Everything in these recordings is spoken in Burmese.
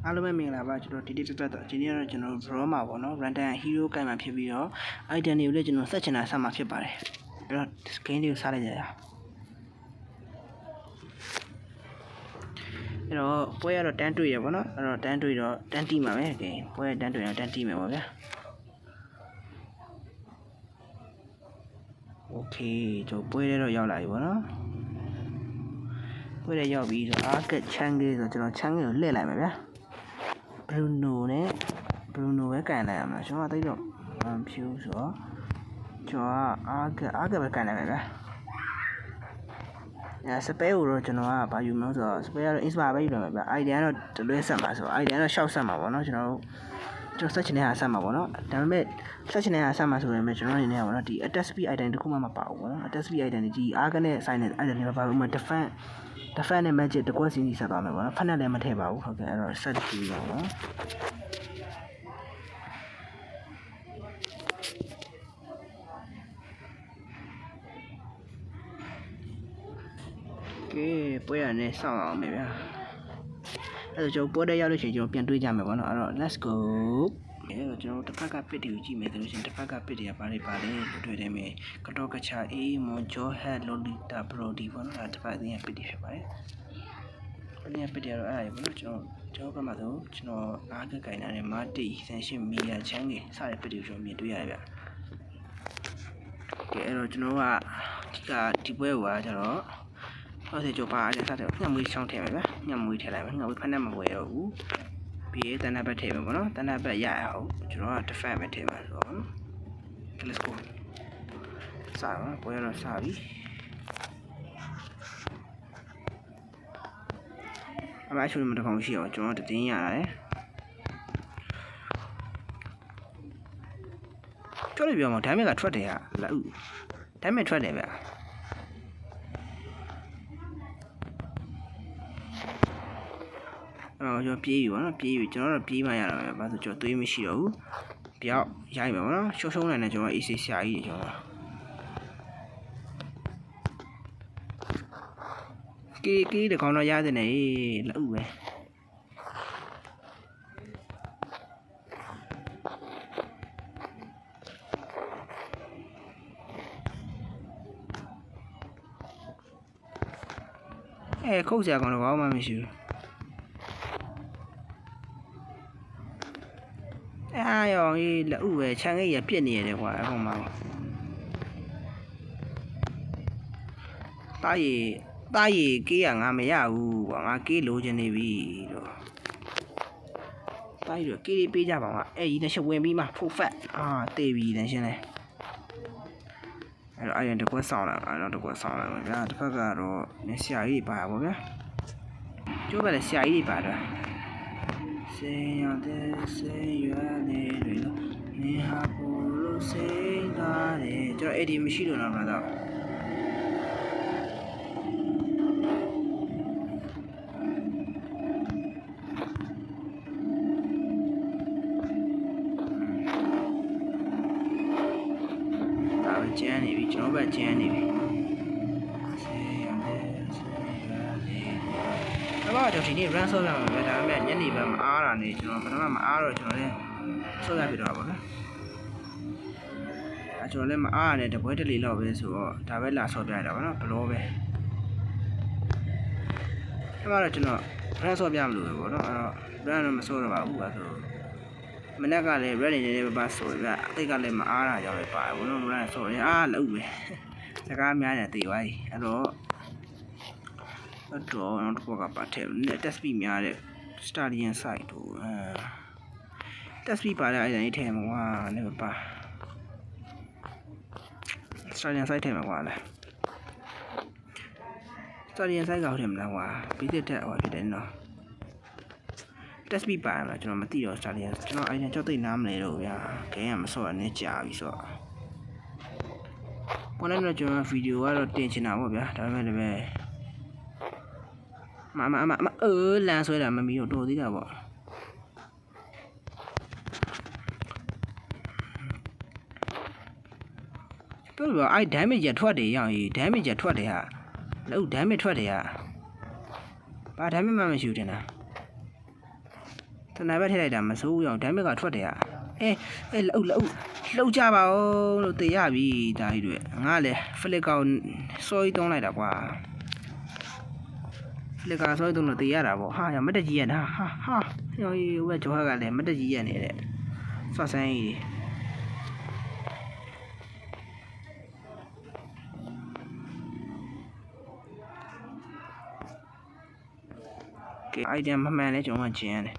အားလုံးပဲမင်္ဂလာပါကျွန်တော်ဒီနေ့တက်တော့ဒီနေ့ကတော့ကျွန်တော် draw မှာပေါ့နော် random hero ကိုင်မှာဖြစ်ပြီးတော့ item တွေကိုလည်းကျွန်တော်ဆက်ချင်တာဆက်မှာဖြစ်ပါတယ်အဲ့တော့ game လေးကိုစလိုက်ကြရအောင်အဲ့တော့ပွဲရတော့တန်းတွေ့ရပေါ့နော်အဲ့တော့တန်းတွေ့တော့တန်းတီးမှာပဲ game ပွဲတန်းတွေ့တော့တန်းတီးမယ်ပေါ့ဗျာ okay ကျွန်တော်ပွဲထဲတော့ရောက်လာပြီပေါ့နော်ပွဲထဲရောက်ပြီးဆိုအားကချမ်းလေးဆိုကျွန်တော်ချမ်းလေးကိုလှည့်လိုက်မယ်ဗျာBruno နဲ့ Bruno ပဲကန်လိုက်ရမှာကျွန်တော်သိတော့မဖြူဆိုတော့ကျွန်တော်အားကပဲကန်လိုက်မယ်ဗျာစပယ်ကိုတော့ကျွန်တော်ကဘာယူမလို့ဆိုတော့စပယ်ကတော့ inspire ပဲယူရမှာဗျာ idea ကတော့တလွဲဆက်မှာဆိုတော့ idea တော့ရှောက်ဆက်မှာပေါ့နော်ကျွန်တော်ဆက်ချင်တဲ့ဟာဆက်မှာပေါ့နော်ဒါပေမဲ့ဆက်ချင်တဲ့ဟာဆက်မှာဆိုရင်ကျွန်တော်အနေနဲ့ပေါ့နော်ဒီ attack speed item တခုမှမပါဘူးပေါ့နော် attack speed item ဒီအားကနဲ့ sign နဲ့ item တွေမပါဘူးမှ defense နဲ့ magic တကွက်စီဆက်သွားမယ်ပေါ့နော်ဖက်နဲ့လည်းမထည့်ပါဘူးဟုတ်ကဲ့အဲ့တော့ set ကြည့်ပါဦးကဲပွဲရနေစောင့်အောင်မယ်ဗျာအဲ့တော့ကျွန်တော်ပွဲတဲ့ရောက်လို့ရှိရင်ကျွန်တော်ပြန်တွေးကြမယ်ပေါ့နော်အဲ့တော့ let's go အဲ့တော့ကျွန်တော်တစ်ဖက်ကပစ်တွေကိုကြည့်မယ်ဆိုလို့ရှိရင်တစ်ဖက်ကပစ်တွေကဘာတွေလို့တွေ့တယ်မယ်ကတော့ကချာအေးမွန်ဂျောဟက်လိုလီတာဘရိုဒီပေါ့နော်အဲ့တစ်ဖက်အရင်ပစ်တွေဖြစ်ပါတယ်အရင်ပစ်တွေကတော့အဲ့ဒါပေါ့နော်ကျွန်တော်ကမှဆိုကျွန်တော်အားကကင်တာနဲ့မာတီဆန်ရှင်မီယာချမ်းကြီးစတဲ့ပစ်တွေကိုကျွန်တော်မြင်တွေ့ရတယ်ဗျကဲအဲ့တော့ကျွန်တော်ကဒီပွဲကကျတော့ဟုတ်တယ်ကြောပါအဲ့ဒါဆက်ညမွေးချောင်းထည့်မယ်ဗျာညမွေးထည့်လိုက်မယ်ညမွေးဖက်နဲ့မဝယ်တော့ဘူးပြီးတန်းဘက်ထည့်မယ်ပေါ့နော်တန်းဘက်ရအောင်ကျွန်တော်က defense ပဲထည့်မှာဆိုတော့ let's go စားပါပွဲတော့စားပြီအမအချို့မတကောင်ရှိအောင်ကျွန်တော်တင်းရတယ်ကြောက်လို့ပြောမှာ damage ကထွက်တယ်ဟာလက်ဥ damage ထွက်တယ်ဗျာကျွန်တော်ပြေးပြီပေါ့နော်ပြေးပြီကျွန်တော်တော့ပြေးမှရတာပဲဘာလို့ကျွန်တော်သွေးမရှိတော့ဘူးပြောက်ရိုက်မယ်ပေါ့နော်ရှုံးနိုင်တယ်ကျွန်တော် AC ဆရာကြီးတွေကျွန်တော်ကီတကောင်တော့ရတယ်နေလက်ဥပဲခုတ်ဆရာကောင်တော့ဘာမှမရှိဘူးအားရောင်ကြီးလက်ဥပဲခြံကြီးရပြစ်နေရတယ်ကွာအကောင်မှာတာရီကေးကငါမရဘူးကွာငါကေးလိုချင်နေပြီတော့တာရီတော့ကေးလေးပေးကြပါမှာအဲ့ဒီနဲ့ရှဝင်ပြီးမှဖုတ်ဖက်တေးပြီတန်းရှင်းလဲအဲ့တော့အရင်တကွက်ဆောင်လာအဲ့တော့တကွက်ဆောင်လာပါဗျာတစ်ဖက်ကတော့နေဆရာကြီးပါပါဗျာကျိုးပဲလေဆရာကြီးပါတော့စေရတဲ့စေရနေတွေလို့နေဟာပို့လို့စိတ်လာတယ်ကျွန်တော်အဲ့ဒီမရှိလို့တော့မလားကျန်းနေပြီကျွန်တော်ဘက်ကျန်းနေပြီတော့ဒီနေ့ run ဆော့ရမှာပဲဒါပေမဲ့ညနေဘက်မအားတာနေကျွန်တော်ပထမမအားတော့ကျွန်တော်လည်းဆော့ရပြတော့ပါနော်ကျွန်တော်လည်းမအားရတဲ့တပွဲတလေလောက်ပဲဆိုတော့ဒါပဲလာဆော့ပြရတာပါနော်ဘလောပဲအဲ့မှာတော့ကျွန်တော် run ဆော့ပြမလို့ပဲပေါ့နော်အဲ့တော့ run တော့မဆော့တော့ပါဘူးပါဆိုမနေ့ကလည်း ready နေပါဆိုပြအသိကလည်းမအားတာကြောင့်ပဲပါဘူးနော် run ဆော့ရလုံးပဲစကားများနေတေးပါအဲ့တော့တော့တော့ကပါတဲ့ test speed များတဲ့ stadium site တို့test speed ပါတဲ့အဲ့ဒါကြီးထဲမှာလည်းပါ stadium site ထဲမှာကွာလဲ stadium site ကောက်ထဲမှာကွာပြီးတဲ့တက်ဟောဖြစ်တယ်နော် test speed ပါမှာကျွန်တော်မသိတော့ stadium ကျွန်တော်အဲ့ဒါကြောက်သိနားမလဲတော့ဗျာဂိမ်းကမစော့ရနေကြာပြီဆိုတော့ပေါ်လာတော့ကျွန်တော်ဗီဒီယိုကတော့တင်ချင်တာပေါ့ဗျာဒါပေမဲ့လည်းမလမ်းဆွဲတာမမီတော့တော်သေးတာပေါ့ပြောလို့အဲ့ damage ရထွက်တယ်ရောင်ကြီး damage ရထွက်တယ်ဟာလို့ damage ထွက်တယ်ဟာဘာ damage မှမရှိဘူးတင်တာ တနင်္လာထည့်လိုက်တာမစိုးဘူးအောင်ဒိုင်းဘက်ကထွက်တယ်အေးလှုပ်ကြပါဦးလို့တေးရပြီဒါကြီးတွေငါလည်းဖလစ်ကောင်စောကြီးတုံးလိုက်တာကွာဖလစ်ကောင်စောကြီးတုံးလို့တေးရတာပေါ့ဟာမတက်ကြီးရတာဟာရောဟိုကဂျောကလည်းမတက်ကြီးရနေတဲ့စွတ်ဆန်းကြီးကဲအိုင်ဒီမမှန်လဲကျွန်တော်ကကျင်းရတယ်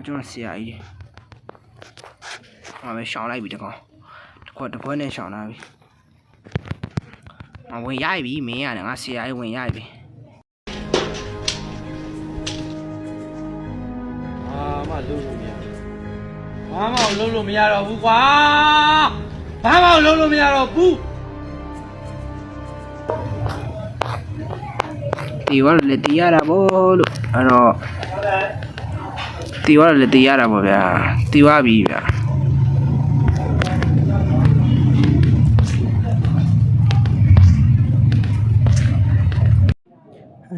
ကျွန်တော်ဆရာကြီးပဲရှောင်းလိုက်ပြီတကောင်တခွက်နဲ့ရှောင်းလာပြီဝင်ရိုက်ပြီမင်းရတယ်ငါဆရာကြီးဝင်ရိုက်ပြီမလုံးလို့မရဘာမှလုံးလို့မရတော့ဘူးကွာဘာမှလုံးလို့မရတော့ဘူးတီဝါလည်းတီးရတာပေါ့လို့အဲ့တော့တီဝါလည်းတီးရတာပေါ့ဗျာတီးဝါပြီဗျာ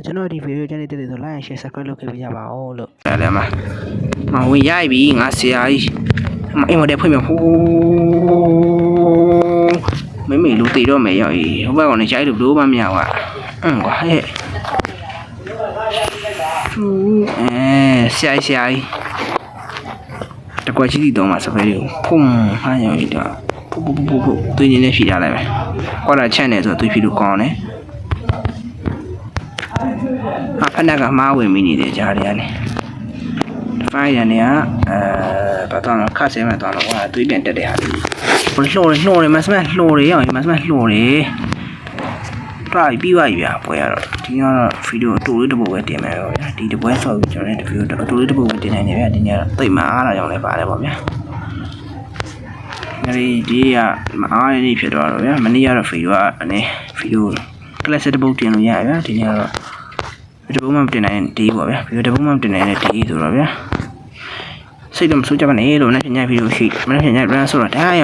ကျွန်တော်ဒီဗီဒီယိုကြည့်နေတဲ့ဆို like and share subscribe လုပ်ခဲ့ပေးကြပါဦးလို့တယ်လေမဝင်ရိုက်ပြီငါဆရာကြီးအိမ်မတဲ့ဖွင့်မြဟိုးမေလူတည်တော့မယ်ရောက်ဟိုဘက်ကောင်လည်းရိုက်လို့ဘလို့မှမရကွာကွာဟဲ့ဆရာကြီးတကွက်ကြီးတော့မှာစပယ်လေးဖုံးဟာရောက်ရတော့ဖုသွင်းနေဖြီးထားလိုက်မယ်ကွာတာချက်နေဆိုသွေးဖြီးလို့ကောင်းတယ်ဖက်နက်ကမှားဝင်မိနေတယ်ကြားရရတယ်ဖိုင်ရနေကဘာတော့ခတ်ဆဲမှတော့ဟိုသွေးပြန်တက်တဲ့ဟာလေးဟိုလှော်တယ်မစမလှော်တယ်ရောက်မစမလှော်တယ်တွားပြီးပါပြီဗျာပွဲရတော့ဒီကတော့ဗီဒီယိုအတူလေးတစ်ပုဒ်ပဲတင်မယ်ပေါ့ဗျာဒီတစ်ပွဲဆော့ပြီးကျွန်တော်လည်းဒီဗီဒီယိုအတူလေးတစ်ပုဒ်ပဲတင်နိုင်တယ်ဗျာဒီနေ့ကတော့သိမအားတာကြောင့်လည်းပါတယ်ပေါ့ဗျာဒီကမအားရနေဖြစ်သွားတော့ဗျာမနေ့ကတော့ဗီဒီယိုကနေဗီဒီယိုကလပ်စတစ်ပုဒ်တင်လို့ရဗျာဒီနေ့ကတော့ဒီဘုံမှမတင်နိုင်တဲ့ဒီပေါ့ဗျာဗီဒီယိုဒီဘုံမှမတင်နိုင်တဲ့ဒီဆိုတော့ဗျာစိတ်တော့မဆိုးကြပါနဲ့လို့နဲ့ညဗီဒီယိုရှိမနေ့ညပြန်ဆိုတော့ဒါရ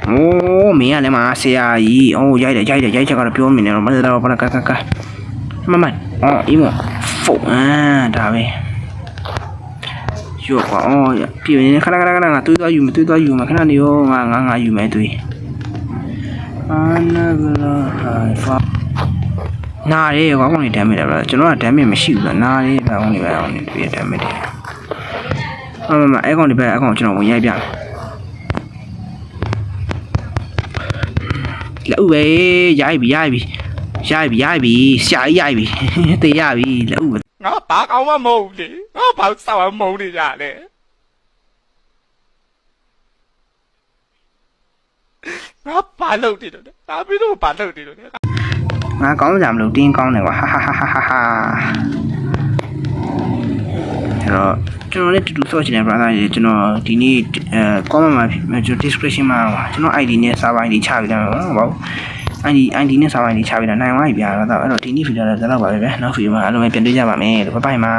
โอ้မင်းကလည်းမဆရာကြီးအိုးရိုက်ချက်ကတော့ပြောမိနေတော့မသက်တော့ဘာကမမအေးမဖုန်းဒါပဲရောကွာပြည်နေခဏငါတွေးသွားယူမခဏနေရောငါယူမယ်တွေးအာနာဂလာဟိုင်ဖာနားရဲကွာကောင်းနေဒမ်းမိတယ်ဗျာကျွန်တော်ကဒမ်းမိမရှိဘူးလားနားရဲဘာကောင်းနေပဲကောင်းနေတွေ့ဒမ်းမိတယ်မအဲ့ကောင်ဒီဘက်အဲ့ကောင်ကျွန်တော်ဝင်ရိုက်ပြမယ်လက်ဥပဲရိုက်ပြီဆရာကြီးရိုက်ပြီတေးရပြီလက်ဥပဲငါဘာကောင်းမှမဟုတ်လေငါဘာစောက်မုန်းနေကြလဲငါဘာလုပ်နေတော့ဒါပြီးတော့ဘာလုပ်နေတော့ငါကောင်းကြမလို့တင်းကောင်းတယ်ကွာဟာအဲ့တော့ကျွန်တော်လည်းတူဆော့ချင်တယ် brother ရေကျွန်တော်ဒီနေ့comment မှာကျွန်တော် description မှာကျွန်တော် ID နဲ့ server ID ချပေးတယ်ဟုတ်ပါဘူး ID နဲ့ server ID ချပေးတာနိုင်သွားပြီဗျာတော့အဲ့တော့ဒီနေ့ video တော့ဒါတော့ပါပဲဗျာနောက် video မှာအားလုံးပဲပြန်တွေ့ကြပါမယ်လို့ဘိုင်ဘိုင်ပါ